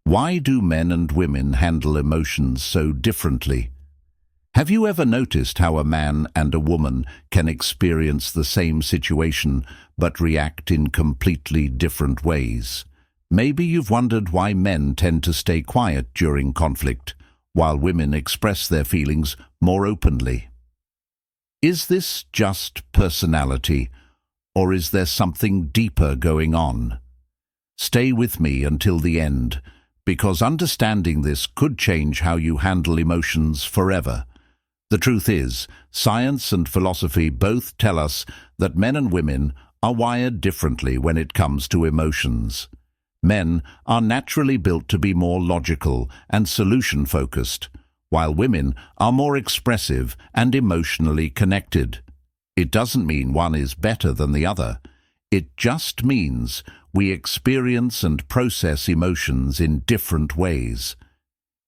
Why do men and women handle emotions so differently? Have you ever noticed how a man and a woman can experience the same situation but react in completely different ways? Maybe you've wondered why men tend to stay quiet during conflict, while women express their feelings more openly. Is this just personality, or is there something deeper going on? Stay with me until the end, because understanding this could change how you handle emotions forever. The truth is, science and philosophy both tell us that men and women are wired differently when it comes to emotions. Men are naturally built to be more logical and solution-focused, while women are more expressive and emotionally connected. It doesn't mean one is better than the other. It just means we experience and process emotions in different ways.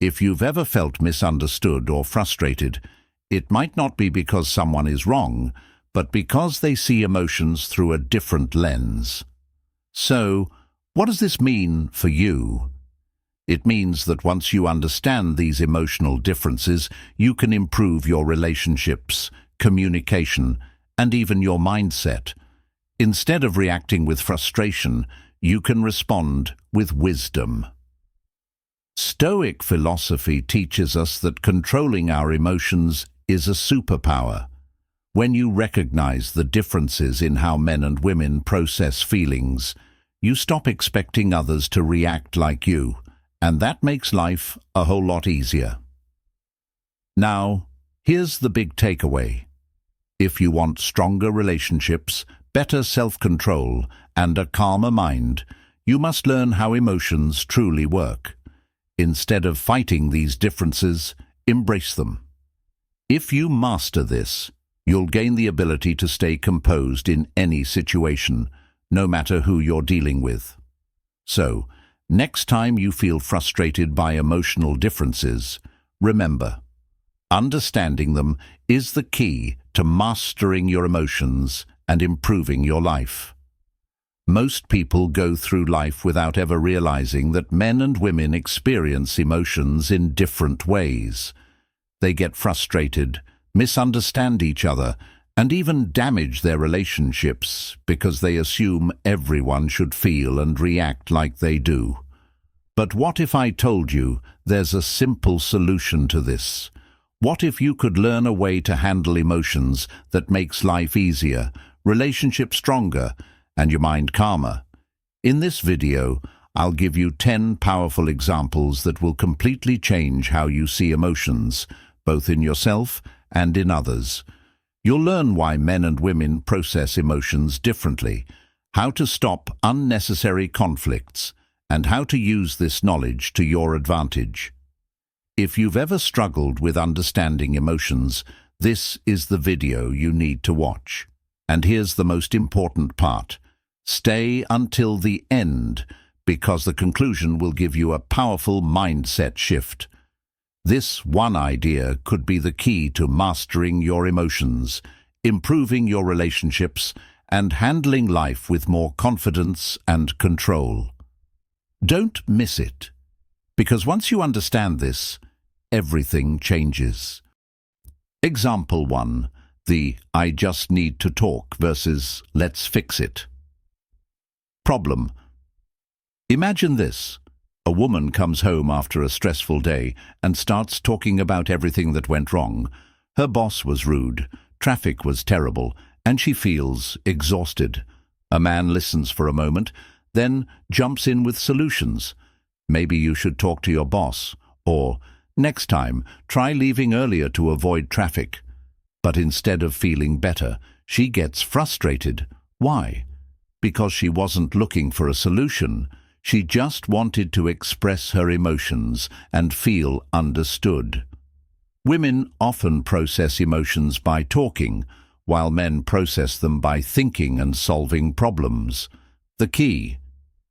If you've ever felt misunderstood or frustrated, it might not be because someone is wrong, but because they see emotions through a different lens. So, what does this mean for you? It means that once you understand these emotional differences, you can improve your relationships, communication, and even your mindset. Instead of reacting with frustration, you can respond with wisdom. Stoic philosophy teaches us that controlling our emotions is a superpower. When you recognize the differences in how men and women process feelings, you stop expecting others to react like you, and that makes life a whole lot easier. Now, here's the big takeaway. If you want stronger relationships, better self-control, and a calmer mind, you must learn how emotions truly work. Instead of fighting these differences, embrace them. If you master this, you'll gain the ability to stay composed in any situation, no matter who you're dealing with. So, next time you feel frustrated by emotional differences, remember, understanding them is the key to mastering your emotions and improving your life. Most people go through life without ever realizing that men and women experience emotions in different ways. They get frustrated, misunderstand each other, and even damage their relationships because they assume everyone should feel and react like they do. But what if I told you there's a simple solution to this? What if you could learn a way to handle emotions that makes life easier, relationships stronger, and your mind calmer? In this video, I'll give you 10 powerful examples that will completely change how you see emotions, both in yourself and in others. You'll learn why men and women process emotions differently, how to stop unnecessary conflicts, and how to use this knowledge to your advantage. If you've ever struggled with understanding emotions, this is the video you need to watch. And here's the most important part. Stay until the end, because the conclusion will give you a powerful mindset shift. This one idea could be the key to mastering your emotions, improving your relationships, and handling life with more confidence and control. Don't miss it, because once you understand this, everything changes. Example 1. The "I just need to talk" versus "let's fix it." Problem. Imagine this. A woman comes home after a stressful day and starts talking about everything that went wrong. Her boss was rude, traffic was terrible, and she feels exhausted. A man listens for a moment, then jumps in with solutions. Maybe you should talk to your boss, or next time, try leaving earlier to avoid traffic. But instead of feeling better, she gets frustrated. Why? Because she wasn't looking for a solution. She just wanted to express her emotions and feel understood. Women often process emotions by talking, while men process them by thinking and solving problems. The key: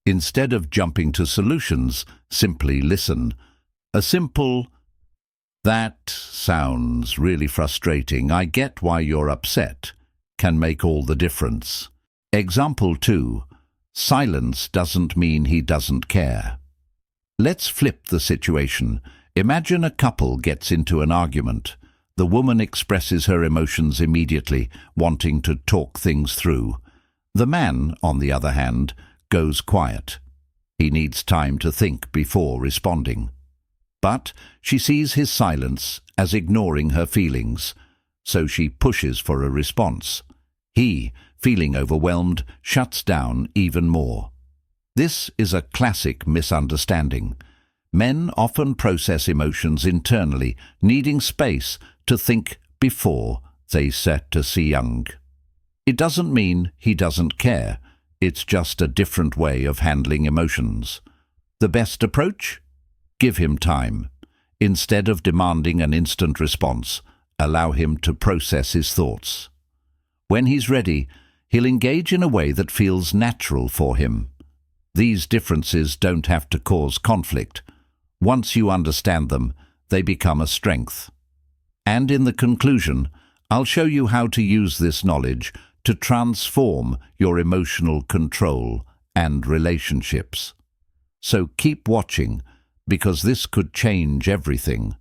instead of jumping to solutions, simply listen. A simple, "That sounds really frustrating. I get why you're upset," can make all the difference. Example 2. Silence doesn't mean he doesn't care. Let's flip the situation. Imagine a couple gets into an argument. The woman expresses her emotions immediately, wanting to talk things through. The man, on the other hand, goes quiet. He needs time to think before responding. But she sees his silence as ignoring her feelings, so she pushes for a response. He, feeling overwhelmed, shuts down even more. This is a classic misunderstanding. Men often process emotions internally, needing space to think before they set to see young. It doesn't mean he doesn't care. It's just a different way of handling emotions. The best approach? Give him time. Instead of demanding an instant response, allow him to process his thoughts. When he's ready, he'll engage in a way that feels natural for him. These differences don't have to cause conflict. Once you understand them, they become a strength. And in the conclusion, I'll show you how to use this knowledge to transform your emotional control and relationships. So keep watching, because this could change everything.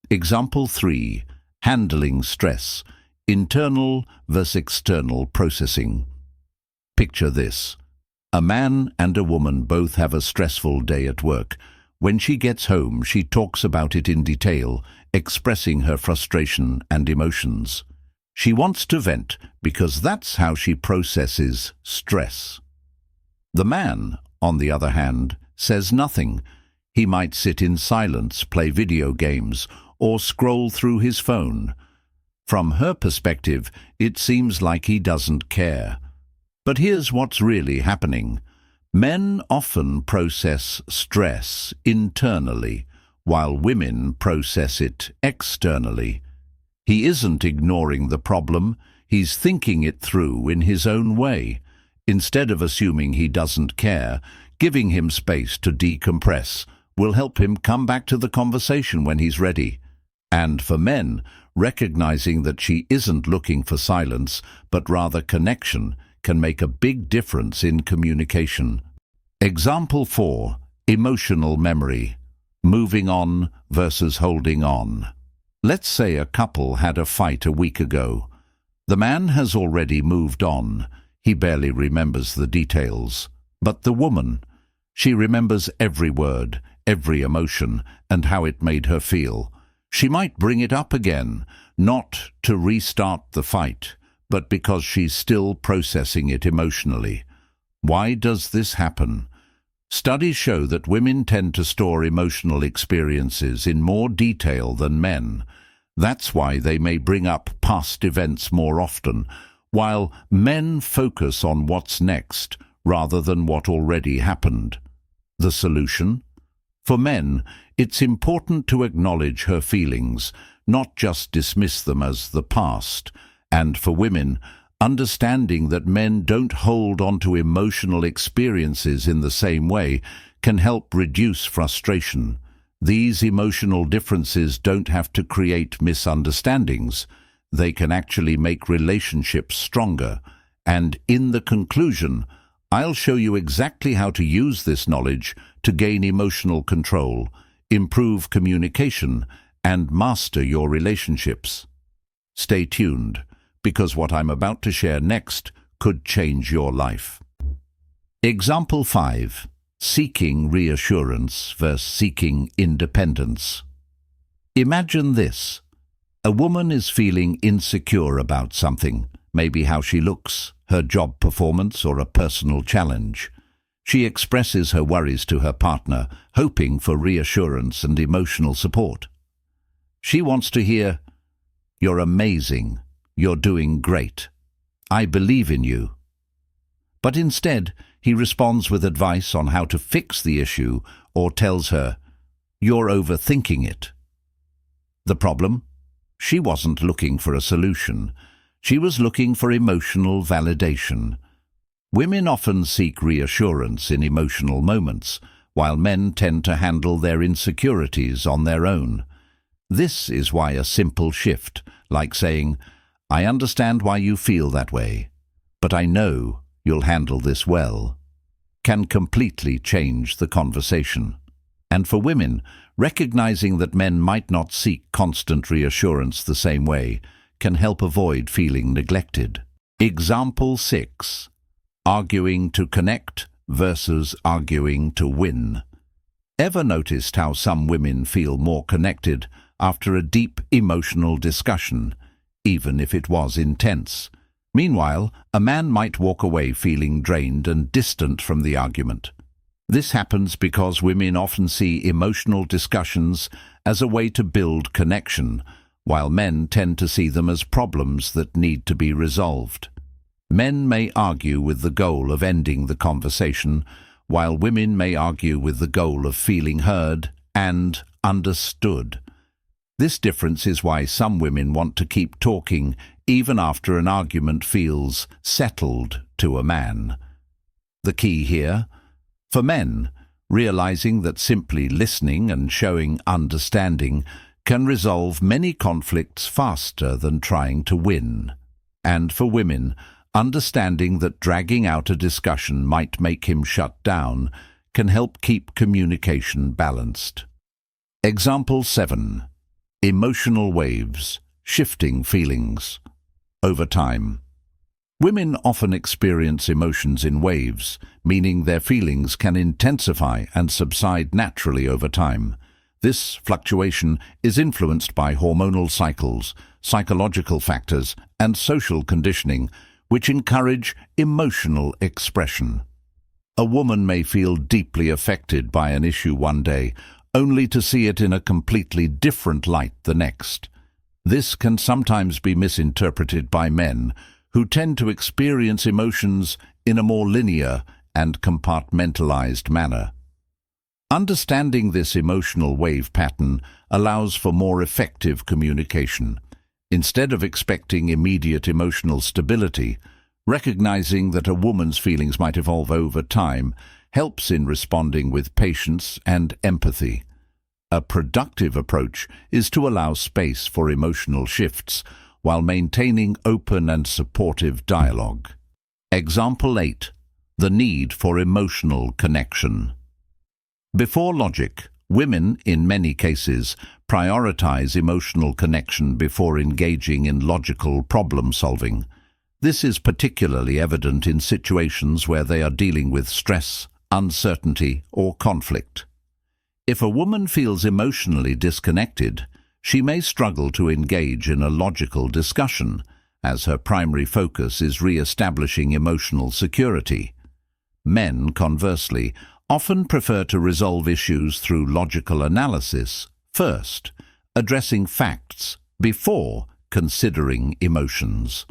Example 3. Handling stress. Internal versus external processing. Picture this. A man and a woman both have a stressful day at work. When she gets home, she talks about it in detail, expressing her frustration and emotions. She wants to vent because that's how she processes stress. The man, on the other hand, says nothing. He might sit in silence, play video games, or scroll through his phone. From her perspective, it seems like he doesn't care. But here's what's really happening. Men often process stress internally, while women process it externally. He isn't ignoring the problem, he's thinking it through in his own way. Instead of assuming he doesn't care, giving him space to decompress will help him come back to the conversation when he's ready. And for men, recognizing that she isn't looking for silence, but rather connection, can make a big difference in communication. Example 4. Emotional memory. Moving on versus holding on. Let's say a couple had a fight a week ago. The man has already moved on. He barely remembers the details. But the woman, she remembers every word, every emotion, and how it made her feel. She might bring it up again, not to restart the fight, but because she's still processing it emotionally. Why does this happen? Studies show that women tend to store emotional experiences in more detail than men. That's why they may bring up past events more often, while men focus on what's next rather than what already happened. The solution? For men, it's important to acknowledge her feelings, not just dismiss them as the past. And for women, understanding that men don't hold on to emotional experiences in the same way can help reduce frustration. These emotional differences don't have to create misunderstandings. They can actually make relationships stronger. And in the conclusion, I'll show you exactly how to use this knowledge to gain emotional control, improve communication, and master your relationships. Stay tuned, because what I'm about to share next could change your life. Example 5. Seeking reassurance versus seeking independence. Imagine this. A woman is feeling insecure about something, maybe how she looks, her job performance, or a personal challenge. She expresses her worries to her partner, hoping for reassurance and emotional support. She wants to hear, "You're amazing. You're doing great. I believe in you." But instead, he responds with advice on how to fix the issue or tells her, "You're overthinking it." The problem? She wasn't looking for a solution. She was looking for emotional validation. Women often seek reassurance in emotional moments, while men tend to handle their insecurities on their own. This is why a simple shift, like saying, "I understand why you feel that way, but I know you'll handle this well," can completely change the conversation. And for women, recognizing that men might not seek constant reassurance the same way can help avoid feeling neglected. Example 6. Arguing to connect versus arguing to win. Ever noticed how some women feel more connected after a deep emotional discussion, even if it was intense? Meanwhile, a man might walk away feeling drained and distant from the argument. This happens because women often see emotional discussions as a way to build connection, while men tend to see them as problems that need to be resolved. Men may argue with the goal of ending the conversation, while women may argue with the goal of feeling heard and understood. This difference is why some women want to keep talking even after an argument feels settled to a man. The key here, for men, realizing that simply listening and showing understanding can resolve many conflicts faster than trying to win. And for women, understanding that dragging out a discussion might make him shut down can help keep communication balanced. Example 7. Emotional waves, shifting feelings. Over time. Women often experience emotions in waves, meaning their feelings can intensify and subside naturally over time. This fluctuation is influenced by hormonal cycles, psychological factors, and social conditioning, which encourage emotional expression. A woman may feel deeply affected by an issue one day, only to see it in a completely different light the next. This can sometimes be misinterpreted by men, who tend to experience emotions in a more linear and compartmentalized manner. Understanding this emotional wave pattern allows for more effective communication. Instead of expecting immediate emotional stability, recognizing that a woman's feelings might evolve over time helps in responding with patience and empathy. A productive approach is to allow space for emotional shifts while maintaining open and supportive dialogue. Example 8. The need for emotional connection. Before logic, women, in many cases, prioritize emotional connection before engaging in logical problem-solving. This is particularly evident in situations where they are dealing with stress, uncertainty, or conflict. If a woman feels emotionally disconnected, she may struggle to engage in a logical discussion, as her primary focus is re-establishing emotional security. Men, conversely, often prefer to resolve issues through logical analysis first, addressing facts before considering emotions.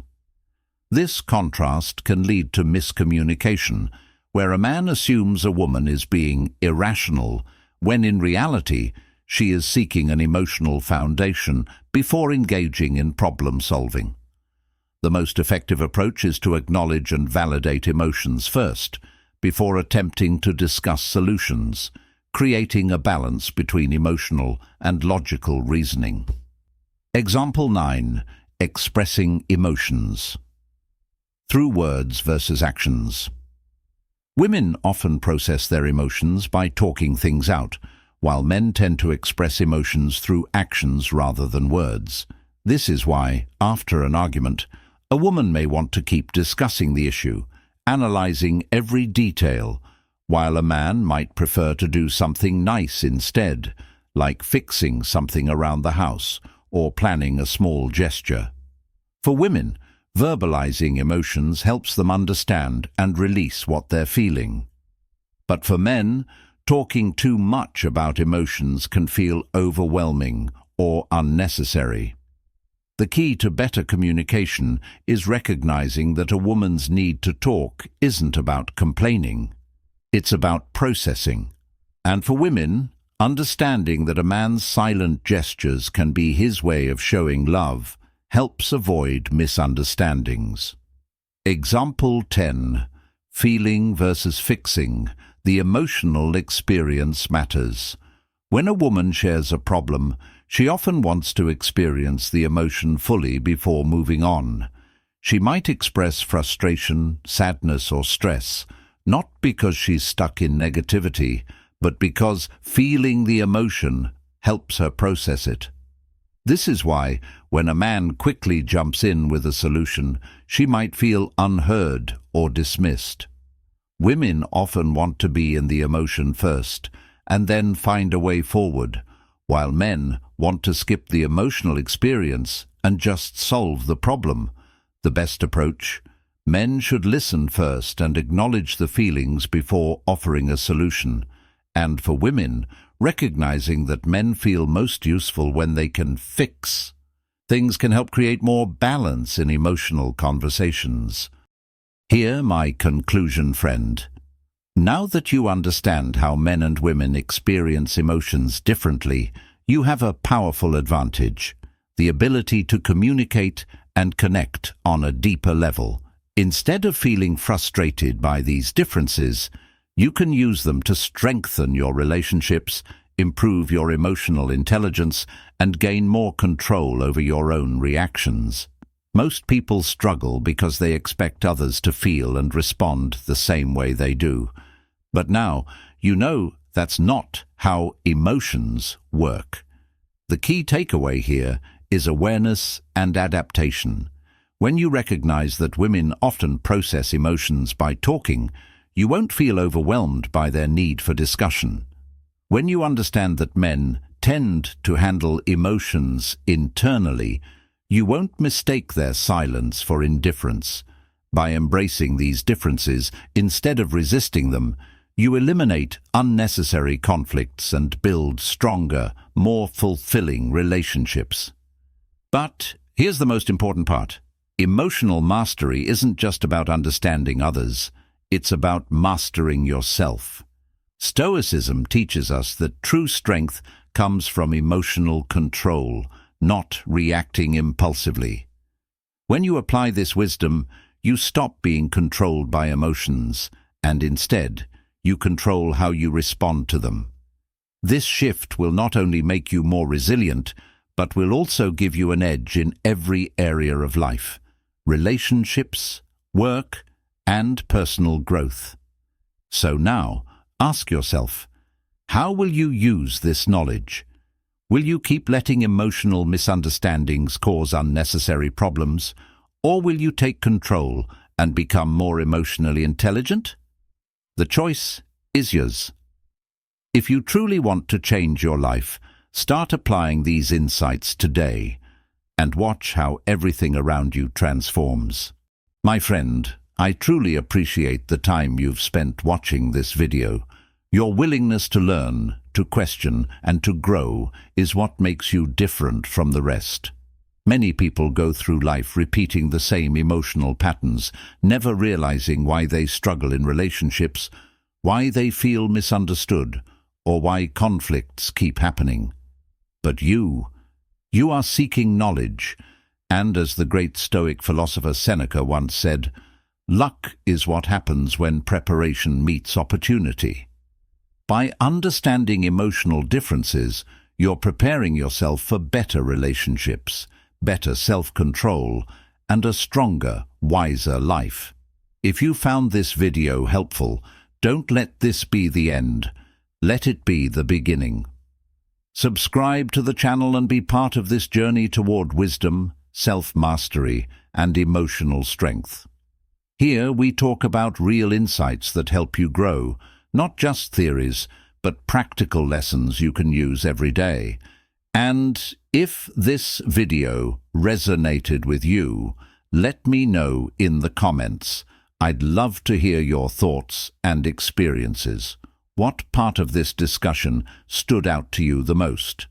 This contrast can lead to miscommunication, where a man assumes a woman is being irrational, when in reality she is seeking an emotional foundation before engaging in problem-solving. The most effective approach is to acknowledge and validate emotions first, before attempting to discuss solutions, creating a balance between emotional and logical reasoning. Example 9. Expressing emotions. Through words versus actions. Women often process their emotions by talking things out, while men tend to express emotions through actions rather than words. This is why, after an argument, a woman may want to keep discussing the issue, analyzing every detail, while a man might prefer to do something nice instead, like fixing something around the house or planning a small gesture. For women, verbalizing emotions helps them understand and release what they're feeling. But for men, talking too much about emotions can feel overwhelming or unnecessary. The key to better communication is recognizing that a woman's need to talk isn't about complaining. It's about processing. And for women, understanding that a man's silent gestures can be his way of showing love helps avoid misunderstandings. Example 10. Feeling versus fixing. The emotional experience matters. When a woman shares a problem, she often wants to experience the emotion fully before moving on. She might express frustration, sadness, or stress, not because she's stuck in negativity, but because feeling the emotion helps her process it. This is why, when a man quickly jumps in with a solution, she might feel unheard or dismissed. Women often want to be in the emotion first, and then find a way forward, while men want to skip the emotional experience and just solve the problem. The best approach: men should listen first and acknowledge the feelings before offering a solution. And for women, recognizing that men feel most useful when they can fix things can help create more balance in emotional conversations. Here my conclusion, friend. Now that you understand how men and women experience emotions differently, you have a powerful advantage: the ability to communicate and connect on a deeper level. Instead of feeling frustrated by these differences, you can use them to strengthen your relationships, improve your emotional intelligence, and gain more control over your own reactions. Most people struggle because they expect others to feel and respond the same way they do. But now you know that's not how emotions work. The key takeaway here is awareness and adaptation. When you recognize that women often process emotions by talking, you won't feel overwhelmed by their need for discussion. When you understand that men tend to handle emotions internally, you won't mistake their silence for indifference. By embracing these differences instead of resisting them, you eliminate unnecessary conflicts and build stronger, more fulfilling relationships. But here's the most important part. Emotional mastery isn't just about understanding others. It's about mastering yourself. Stoicism teaches us that true strength comes from emotional control, not reacting impulsively. When you apply this wisdom, you stop being controlled by emotions, and instead, you control how you respond to them. This shift will not only make you more resilient, but will also give you an edge in every area of life: relationships, work, and personal growth. So now, ask yourself, how will you use this knowledge? Will you keep letting emotional misunderstandings cause unnecessary problems, or will you take control and become more emotionally intelligent? The choice is yours. If you truly want to change your life, start applying these insights today and watch how everything around you transforms. My friend, I truly appreciate the time you've spent watching this video. Your willingness to learn, to question, and to grow is what makes you different from the rest. Many people go through life repeating the same emotional patterns, never realizing why they struggle in relationships, why they feel misunderstood, or why conflicts keep happening. But you are seeking knowledge, and as the great Stoic philosopher Seneca once said, luck is what happens when preparation meets opportunity. By understanding emotional differences, you're preparing yourself for better relationships, better self-control, and a stronger, wiser life. If you found this video helpful, don't let this be the end. Let it be the beginning. Subscribe to the channel and be part of this journey toward wisdom, self-mastery, and emotional strength. Here we talk about real insights that help you grow, not just theories, but practical lessons you can use every day. And if this video resonated with you, let me know in the comments. I'd love to hear your thoughts and experiences. What part of this discussion stood out to you the most?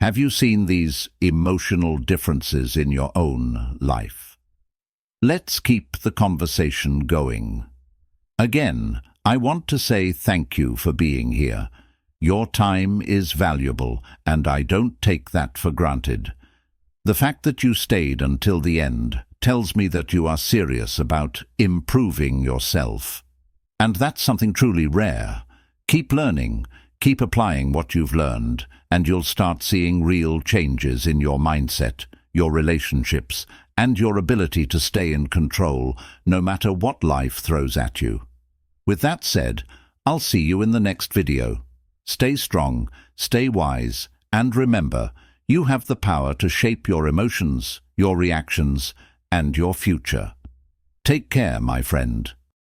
Have you seen these emotional differences in your own life? Let's keep the conversation going. Again, I want to say thank you for being here. Your time is valuable, and I don't take that for granted. The fact that you stayed until the end tells me that you are serious about improving yourself. And that's something truly rare. Keep learning, keep applying what you've learned, and you'll start seeing real changes in your mindset, your relationships, and your ability to stay in control no matter what life throws at you. With that said, I'll see you in the next video. Stay strong, stay wise, and remember, you have the power to shape your emotions, your reactions, and your future. Take care, my friend.